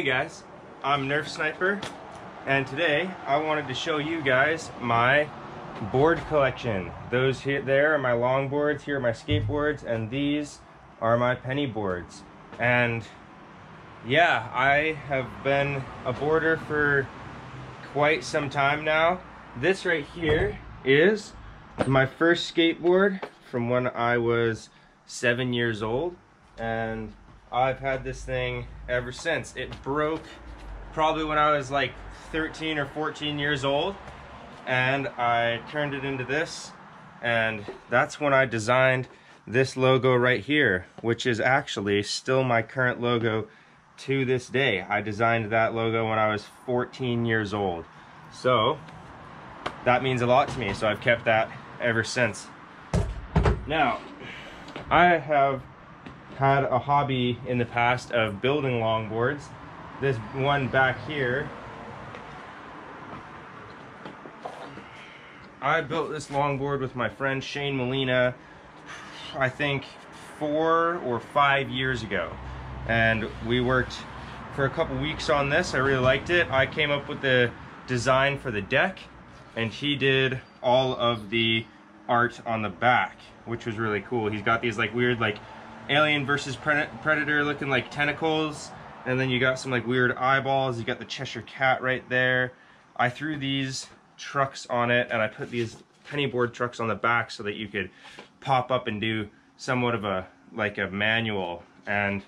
Hey guys, I'm Nerf Sniper, and today I wanted to show you guys my board collection. Those here, there are my longboards, here are my skateboards, and these are my penny boards. And yeah, I have been a boarder for quite some time now. This right here is my first skateboard from when I was 7 years old, and I've had this thing ever since. It broke probably when I was like 13 or 14 years old, and I turned it into this, and that's when I designed this logo right here, which is actually still my current logo to this day. I designed that logo when I was 14 years old, so that means a lot to me, so I've kept that ever since. Now, I have had a hobby in the past of building longboards. This one back here, I built this longboard with my friend Shane Molina, I think 4 or 5 years ago, and we worked for a couple weeks on this. I really liked it. I came up with the design for the deck, and he did all of the art on the back, which was really cool. He's got these like weird like Alien versus Predator looking like tentacles, and then you got some like weird eyeballs. You got the Cheshire Cat right there. I threw these trucks on it, and I put these penny board trucks on the back so that you could pop up and do somewhat of a like a manual. And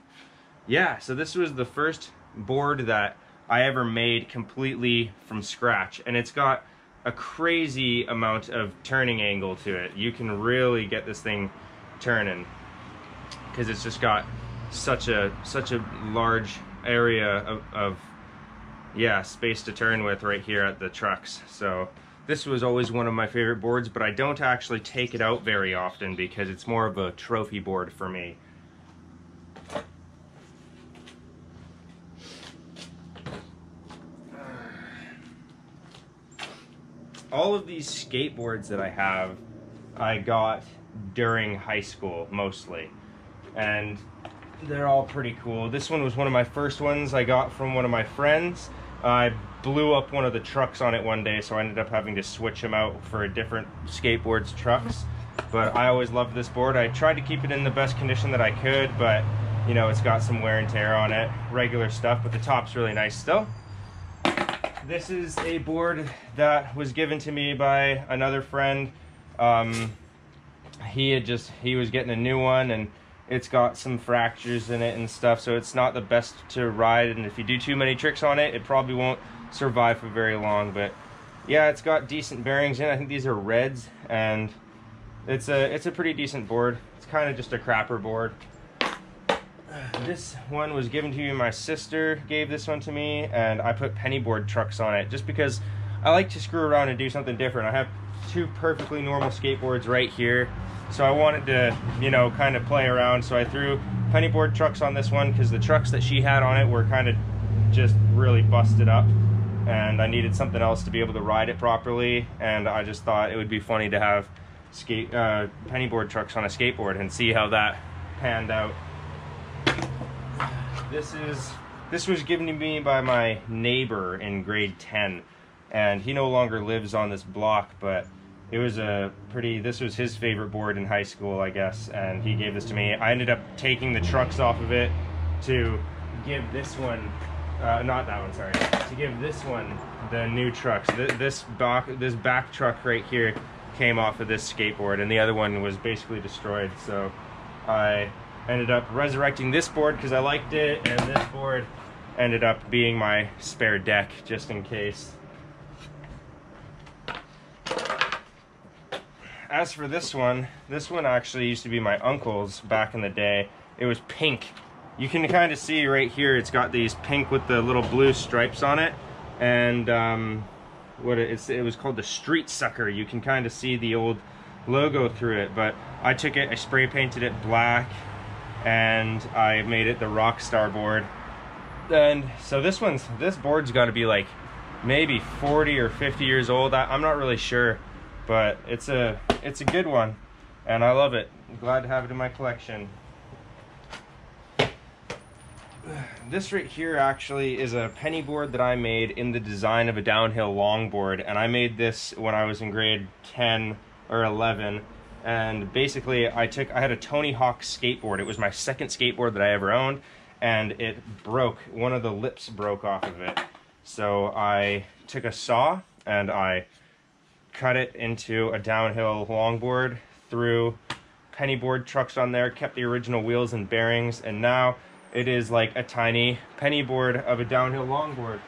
yeah, so this was the first board that I ever made completely from scratch, and it's got a crazy amount of turning angle to it. You can really get this thing turning because it's just got such a large area of yeah, space to turn with right here at the trucks. So this was always one of my favorite boards, but I don't actually take it out very often because it's more of a trophy board for me. All of these skateboards that I have, I got during high school mostly, and they're all pretty cool. This one was one of my first ones I got from one of my friends. I blew up one of the trucks on it one day, so I ended up having to switch them out for a different skateboard's trucks. But I always loved this board. I tried to keep it in the best condition that I could, but you know, it's got some wear and tear on it, regular stuff, but the top's really nice still. This is a board that was given to me by another friend. He was getting a new one, and it's got some fractures in it and stuff, so it's not the best to ride, and if you do too many tricks on it, it probably won't survive for very long. But yeah, it's got decent bearings in it. I think these are reds, and it's a pretty decent board. It's kind of just a crapper board. This one was given to me. My sister gave this one to me, and I put penny board trucks on it just because I like to screw around and do something different. I have two perfectly normal skateboards right here, so I wanted to, you know, kind of play around. So I threw penny board trucks on this one because the trucks that she had on it were kind of just really busted up, and I needed something else to be able to ride it properly. And I just thought it would be funny to have penny board trucks on a skateboard and see how that panned out. This was given to me by my neighbor in grade 10, and he no longer lives on this block, but it was this was his favorite board in high school, I guess, and he gave this to me. I ended up taking the trucks off of it to give this one, not that one, sorry, to give this one the new trucks. This back truck right here came off of this skateboard, and the other one was basically destroyed, so I ended up resurrecting this board because I liked it, and this board ended up being my spare deck just in case. As for this one actually used to be my uncle's back in the day. It was pink. You can kind of see right here, it's got these pink with the little blue stripes on it, and it was called the Street Sucker. You can kind of see the old logo through it, but I took it, I spray painted it black, and I made it the Rockstar board. And so this board's got to be like maybe 40 or 50 years old. I'm not really sure, but it's a good one, and I love it. I'm glad to have it in my collection. this right here actually is a penny board that I made in the design of a downhill longboard, and I made this when I was in grade 10 or 11. And basically I had a Tony Hawk skateboard. It was my second skateboard that I ever owned, and it broke. One of the lips broke off of it. So I took a saw and I cut it into a downhill longboard, threw penny board trucks on there, kept the original wheels and bearings, and now it is like a tiny penny board of a downhill longboard.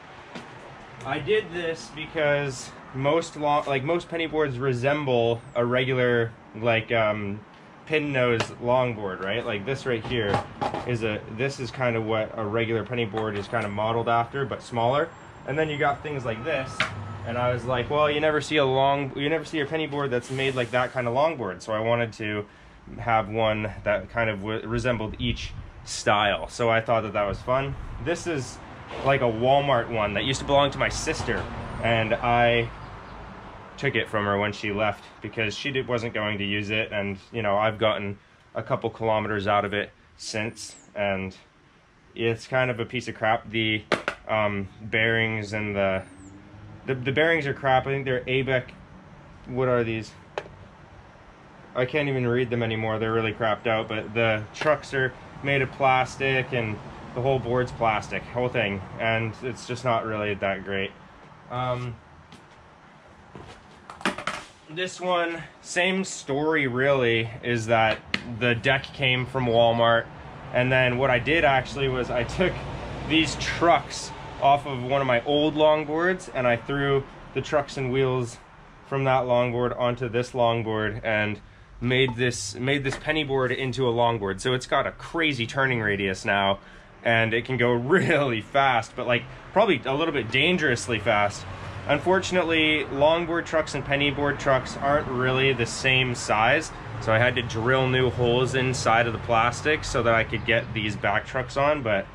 I did this because most penny boards resemble a regular pin nose longboard, right? Like this right here this is kind of what a regular penny board is kind of modeled after, but smaller. And then you got things like this, and I was like, well, you never see a penny board that's made like that kind of longboard. So I wanted to have one that kind of resembled each style. So I thought that was fun. This is like a Walmart one that used to belong to my sister, and I took it from her when she left because she wasn't going to use it. And you know, I've gotten a couple kilometers out of it since, and it's kind of a piece of crap. The bearings and the bearings are crap. I think they're ABEC. What are these? I can't even read them anymore. They're really crapped out. But the trucks are made of plastic, and the whole board's plastic, whole thing, and it's just not really that great. This one, same story really, is that the deck came from Walmart, and then what I did actually was I took these trucks off of one of my old longboards, and I threw the trucks and wheels from that longboard onto this longboard and made this penny board into a longboard. So it's got a crazy turning radius now, and it can go really fast, but like probably a little bit dangerously fast. Unfortunately, longboard trucks and penny board trucks aren't really the same size, so I had to drill new holes inside of the plastic so that I could get these back trucks on. But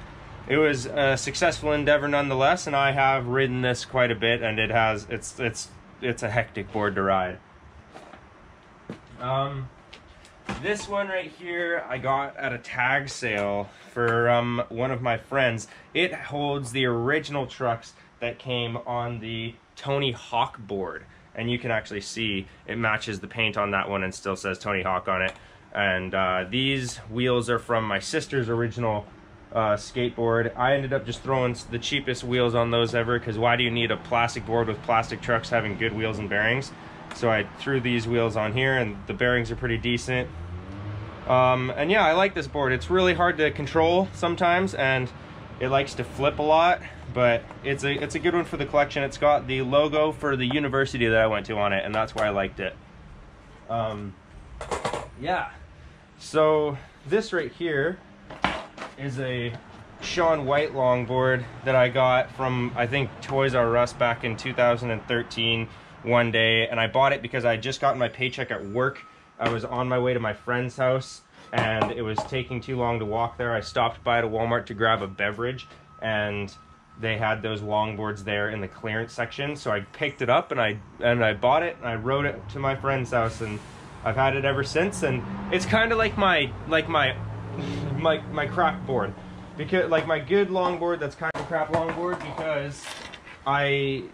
it was a successful endeavor nonetheless, and I have ridden this quite a bit, and it's a hectic board to ride. This one right here I got at a tag sale for one of my friends. It holds the original trucks that came on the Tony Hawk board, and you can actually see it matches the paint on that one and still says Tony Hawk on it. And these wheels are from my sister's original skateboard. I ended up just throwing the cheapest wheels on those ever, because why do you need a plastic board with plastic trucks having good wheels and bearings? So I threw these wheels on here, and the bearings are pretty decent. And yeah, I like this board. It's really hard to control sometimes, and it likes to flip a lot, but it's a good one for the collection. It's got the logo for the university that I went to on it, and that's why I liked it. Yeah, so this right here is a Shaun White longboard that I got from, I think, Toys R Us back in 2013 one day, and I bought it because I had just gotten my paycheck at work. I was on my way to my friend's house, and it was taking too long to walk there. I stopped by to Walmart to grab a beverage, and they had those longboards there in the clearance section, so I picked it up and I bought it, and I rode it to my friend's house, and I've had it ever since. And it's kind of like my crap board, because like my good longboard that's kind of a crap longboard, because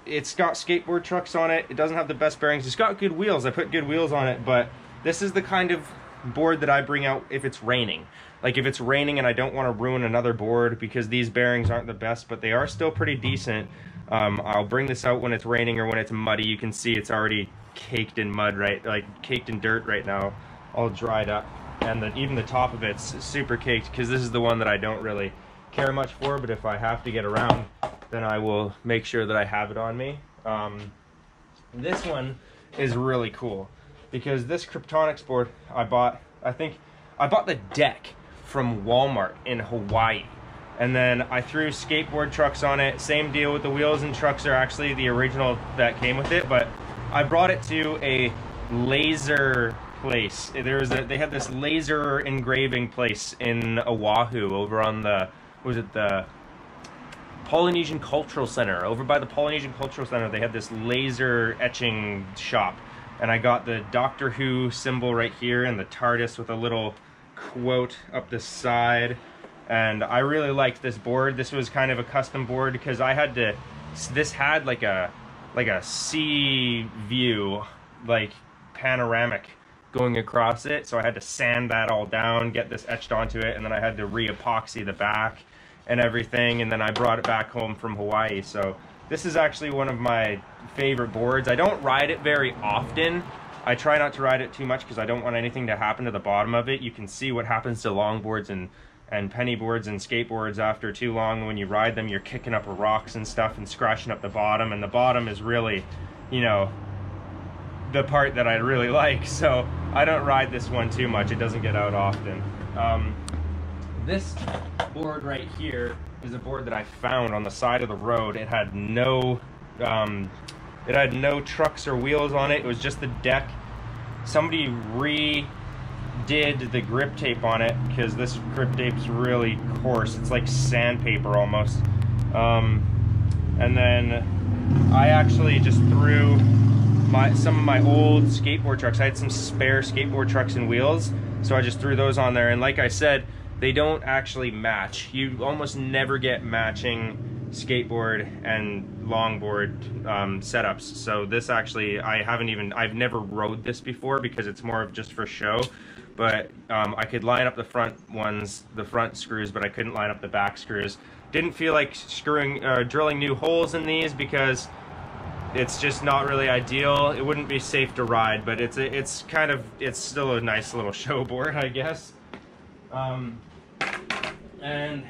it's got skateboard trucks on it. It doesn't have the best bearings. It's got good wheels. I put good wheels on it, but this is the kind of board that I bring out if it's raining. Like if it's raining and I don't want to ruin another board, because these bearings aren't the best, but they are still pretty decent. I'll bring this out when it's raining or when it's muddy. You can see it's already caked in mud, right? Like caked in dirt right now, all dried up. And even the top of it's super caked, because this is the one that I don't really care much for, but if I have to get around, then I will make sure that I have it on me. This one is really cool, because this Kryptonix board I bought the deck from Walmart in Hawaii, and then I threw skateboard trucks on it. Same deal with the wheels, and trucks are actually the original that came with it, but I brought it to a laser place. They had this laser engraving place in Oahu over on the Polynesian Cultural Center. Over by the Polynesian Cultural Center, they had this laser etching shop, and I got the Doctor Who symbol right here and the TARDIS with a little quote up the side. And I really liked this board. This was kind of a custom board because I had to, this had like a sea view, like panoramic going across it, so I had to sand that all down, get this etched onto it, and then I had to re-epoxy the back and everything, and then I brought it back home from Hawaii. So this is actually one of my favorite boards. I don't ride it very often. I try not to ride it too much because I don't want anything to happen to the bottom of it. You can see what happens to longboards and penny boards and skateboards after too long. When you ride them, you're kicking up rocks and stuff and scratching up the bottom, and the bottom is really, you know, the part that I really like. So I don't ride this one too much. It doesn't get out often. This board right here is a board that I found on the side of the road. It had no trucks or wheels on it. It was just the deck. Somebody redid the grip tape on it because this grip tape's really coarse. It's like sandpaper almost. And then I actually just threw some of my old skateboard trucks. I had some spare skateboard trucks and wheels, so I just threw those on there. And like I said, they don't actually match. You almost never get matching skateboard and longboard setups. So this actually, I've never rode this before because it's more of just for show. But I could line up the front ones, the front screws, but I couldn't line up the back screws. Didn't feel like drilling new holes in these because it's just not really ideal. It wouldn't be safe to ride, but it's still a nice little show board, I guess. And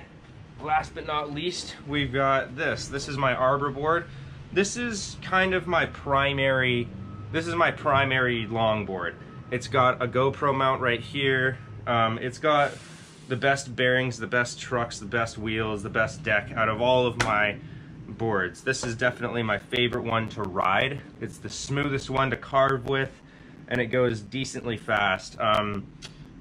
last but not least, we've got this. This is my arbor board. This is kind of my primary longboard. It's got a GoPro mount right here. It's got the best bearings, the best trucks, the best wheels, the best deck out of all of my boards. This is definitely my favorite one to ride. It's the smoothest one to carve with, and it goes decently fast.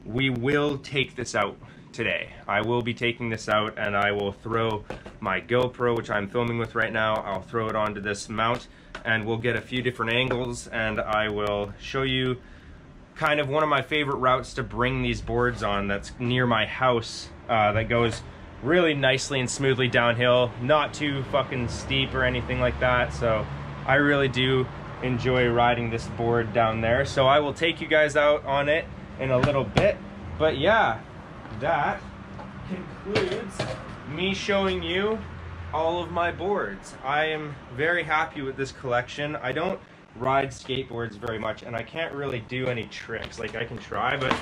We will take this out today. I will be taking this out, and I will throw my GoPro, which I'm filming with right now, I'll throw it onto this mount, and we'll get a few different angles, and I will show you kind of one of my favorite routes to bring these boards on that's near my house, that goes really nicely and smoothly downhill, not too fucking steep or anything like that. So I really do enjoy riding this board down there. So I will take you guys out on it in a little bit. But yeah, that concludes me showing you all of my boards. I am very happy with this collection. I don't ride skateboards very much, and I can't really do any tricks. Like, I can try, but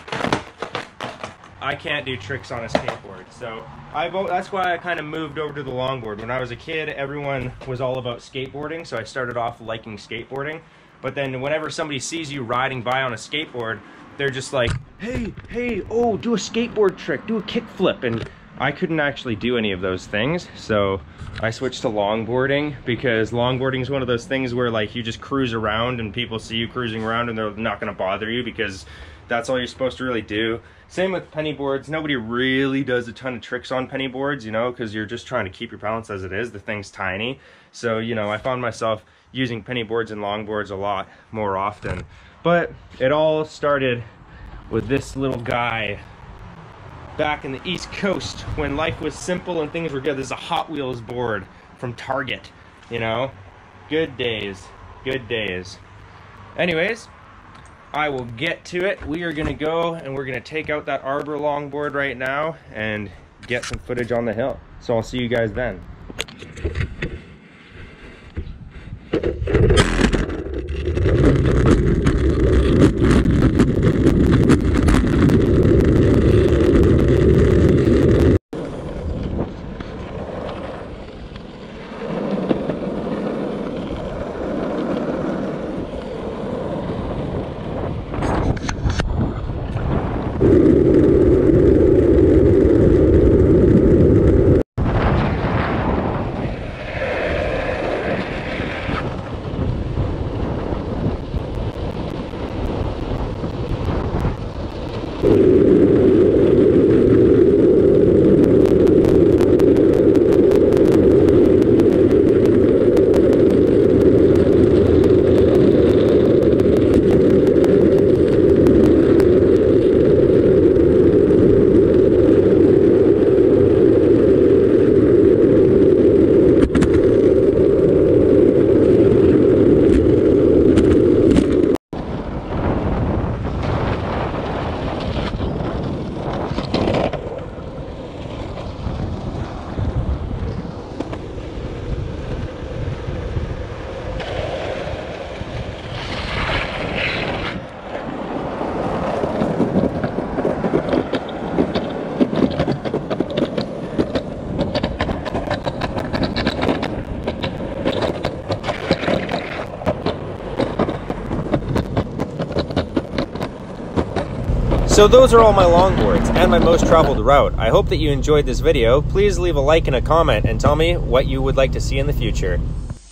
I can't do tricks on a skateboard. So that's why I kind of moved over to the longboard. When I was a kid, everyone was all about skateboarding, so I started off liking skateboarding. But then whenever somebody sees you riding by on a skateboard, they're just like, hey, oh, do a skateboard trick, do a kickflip. And I couldn't actually do any of those things, so I switched to longboarding, because longboarding is one of those things where, like, you just cruise around and people see you cruising around and they're not going to bother you because that's all you're supposed to really do. Same with penny boards. Nobody really does a ton of tricks on penny boards, you know, because you're just trying to keep your balance as it is. The thing's tiny. So, you know, I found myself using penny boards and longboards a lot more often. But it all started with this little guy back in the East Coast when life was simple and things were good. This is a Hot Wheels board from Target, you know. Good days, good days. Anyways, I will get to it. We are gonna go and we're gonna take out that Arbor longboard right now and get some footage on the hill. So I'll see you guys then. So those are all my longboards and my most traveled route. I hope that you enjoyed this video. Please leave a like and a comment and tell me what you would like to see in the future.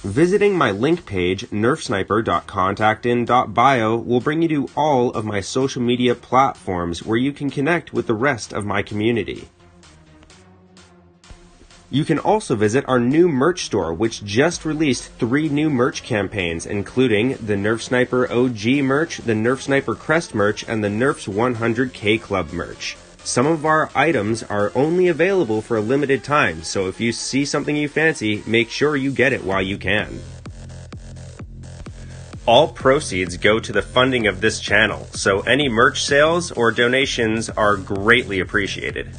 Visiting my link page, nerfsniper.contactin.bio, will bring you to all of my social media platforms where you can connect with the rest of my community. You can also visit our new merch store, which just released 3 new merch campaigns, including the Nerf Sniper OG merch, the Nerf Sniper Crest merch, and the Nerf's 100K Club merch. Some of our items are only available for a limited time, so if you see something you fancy, make sure you get it while you can. All proceeds go to the funding of this channel, so any merch sales or donations are greatly appreciated.